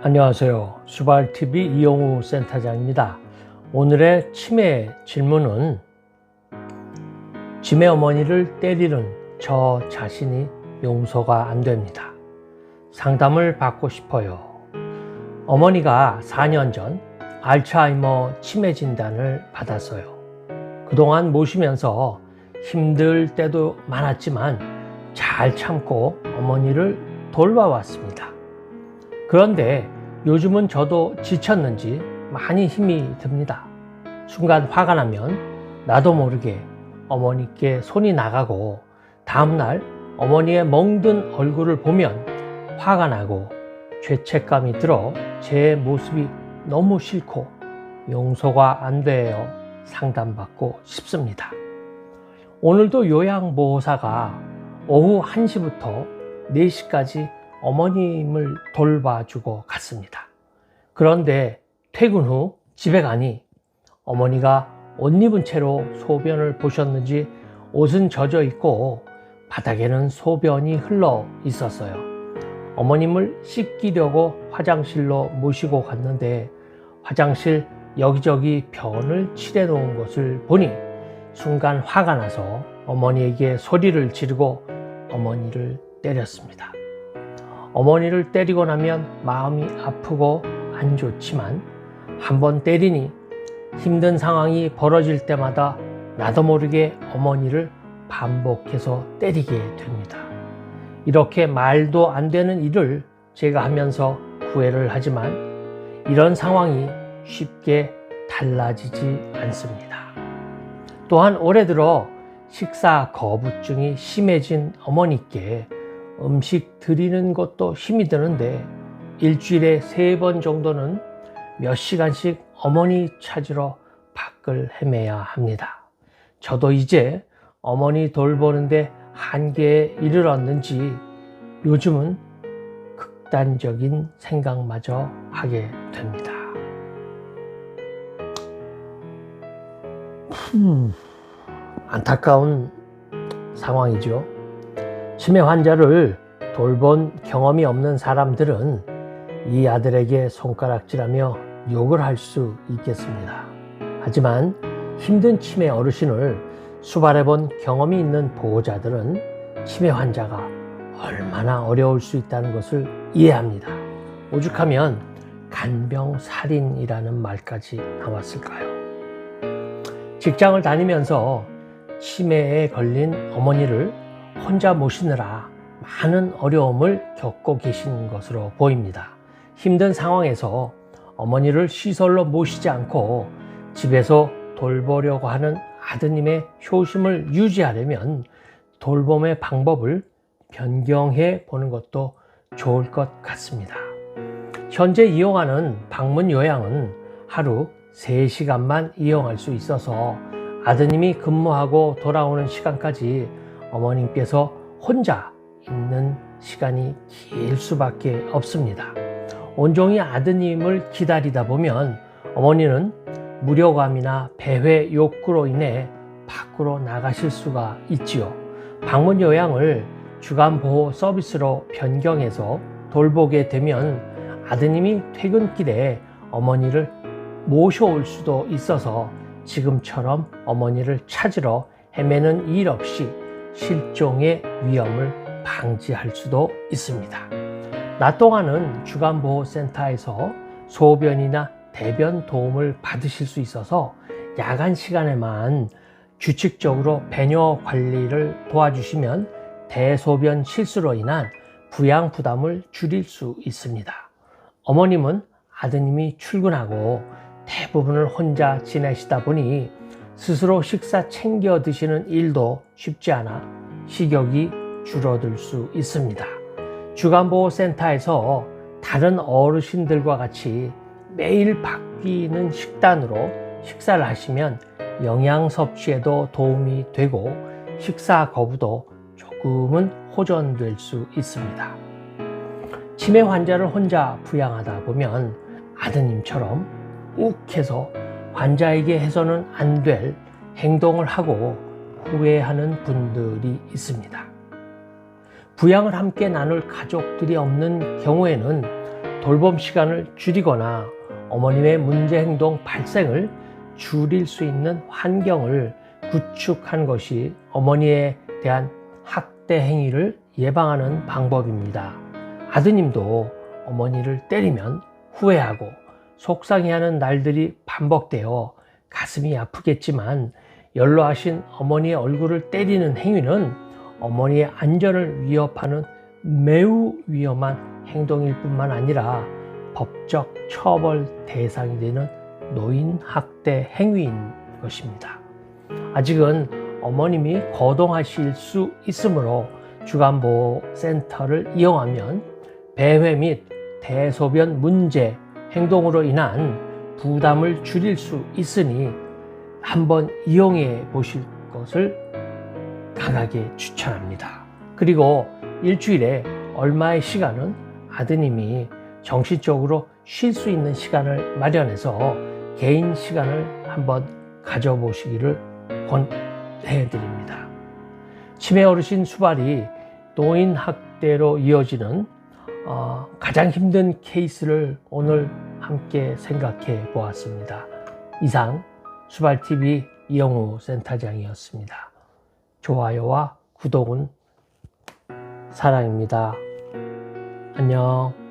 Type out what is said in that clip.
안녕하세요. 수발TV 이용우 센터장입니다. 오늘의 치매 질문은 치매 어머니를 때리는 저 자신이 용서가 안 됩니다. 상담을 받고 싶어요. 어머니가 4년 전 알츠하이머 치매 진단을 받았어요. 그동안 모시면서 힘들 때도 많았지만 잘 참고 어머니를 돌봐왔습니다. 그런데 요즘은 저도 지쳤는지 많이 힘이 듭니다. 순간 화가 나면 나도 모르게 어머니께 손이 나가고 다음날 어머니의 멍든 얼굴을 보면 화가 나고 죄책감이 들어 제 모습이 너무 싫고 용서가 안 돼요. 상담받고 싶습니다. 오늘도 요양보호사가 오후 1시부터 4시까지 어머님을 돌봐주고 갔습니다. 그런데 퇴근 후 집에 가니 어머니가 옷 입은 채로 소변을 보셨는지 옷은 젖어 있고 바닥에는 소변이 흘러 있었어요. 어머님을 씻기려고 화장실로 모시고 갔는데 화장실 여기저기 변을 칠해 놓은 것을 보니 순간 화가 나서 어머니에게 소리를 지르고 어머니를 때렸습니다. 어머니를 때리고 나면 마음이 아프고 안 좋지만 한번 때리니 힘든 상황이 벌어질 때마다 나도 모르게 어머니를 반복해서 때리게 됩니다. 이렇게 말도 안 되는 일을 제가 하면서 후회를 하지만 이런 상황이 쉽게 달라지지 않습니다. 또한 올해 들어 식사 거부증이 심해진 어머니께 음식 드리는 것도 힘이 드는데 일주일에 3번 정도는 몇 시간씩 어머니 찾으러 밖을 헤매야 합니다. 저도 이제 어머니 돌보는데 한계에 이르렀는지 요즘은 극단적인 생각마저 하게 됩니다. 안타까운 상황이죠. 치매 환자를 돌본 경험이 없는 사람들은 이 아들에게 손가락질하며 욕을 할 수 있겠습니다. 하지만 힘든 치매 어르신을 수발해본 경험이 있는 보호자들은 치매 환자가 얼마나 어려울 수 있다는 것을 이해합니다. 오죽하면 간병살인이라는 말까지 나왔을까요? 직장을 다니면서 치매에 걸린 어머니를 혼자 모시느라 많은 어려움을 겪고 계신 것으로 보입니다. 힘든 상황에서 어머니를 시설로 모시지 않고 집에서 돌보려고 하는 아드님의 효심을 유지하려면 돌봄의 방법을 변경해 보는 것도 좋을 것 같습니다. 현재 이용하는 방문 요양은 하루 3시간만 이용할 수 있어서 아드님이 근무하고 돌아오는 시간까지 어머님께서 혼자 있는 시간이 길 수밖에 없습니다. 온종일 아드님을 기다리다 보면 어머니는 무력감이나 배회 욕구로 인해 밖으로 나가실 수가 있지요. 방문 요양을 주간 보호 서비스로 변경해서 돌보게 되면 아드님이 퇴근길에 어머니를 모셔올 수도 있어서 지금처럼 어머니를 찾으러 헤매는 일 없이 실종의 위험을 방지할 수도 있습니다. 낮 동안은 주간보호센터에서 소변이나 대변 도움을 받으실 수 있어서 야간 시간에만 규칙적으로 배뇨 관리를 도와주시면 대소변 실수로 인한 부양 부담을 줄일 수 있습니다. 어머님은 아드님이 출근하고 대부분을 혼자 지내시다 보니 스스로 식사 챙겨 드시는 일도 쉽지 않아 식욕이 줄어들 수 있습니다. 주간보호센터에서 다른 어르신들과 같이 매일 바뀌는 식단으로 식사를 하시면 영양 섭취에도 도움이 되고 식사 거부도 조금은 호전될 수 있습니다. 치매 환자를 혼자 부양하다 보면 아드님처럼 욱해서 환자에게 해서는 안 될 행동을 하고 후회하는 분들이 있습니다. 부양을 함께 나눌 가족들이 없는 경우에는 돌봄 시간을 줄이거나 어머님의 문제 행동 발생을 줄일 수 있는 환경을 구축한 것이 어머니에 대한 학대 행위를 예방하는 방법입니다. 아드님도 어머니를 때리면 후회하고 속상해하는 날들이 반복되어 가슴이 아프겠지만 연로하신 어머니의 얼굴을 때리는 행위는 어머니의 안전을 위협하는 매우 위험한 행동일 뿐만 아니라 법적 처벌 대상이 되는 노인 학대 행위인 것입니다. 아직은 어머님이 거동하실 수 있으므로 주간보호센터를 이용하면 배회 및 대소변 문제, 행동으로 인한 부담을 줄일 수 있으니 한번 이용해 보실 것을 강하게 추천합니다. 그리고 일주일에 얼마의 시간은 아드님이 정신적으로 쉴 수 있는 시간을 마련해서 개인 시간을 한번 가져보시기를 권해드립니다. 치매 어르신 수발이 노인 학대로 이어지는 가장 힘든 케이스를 오늘 함께 생각해 보았습니다. 이상 수발TV 이영우 센터장이었습니다. 좋아요와 구독은 사랑입니다. 안녕.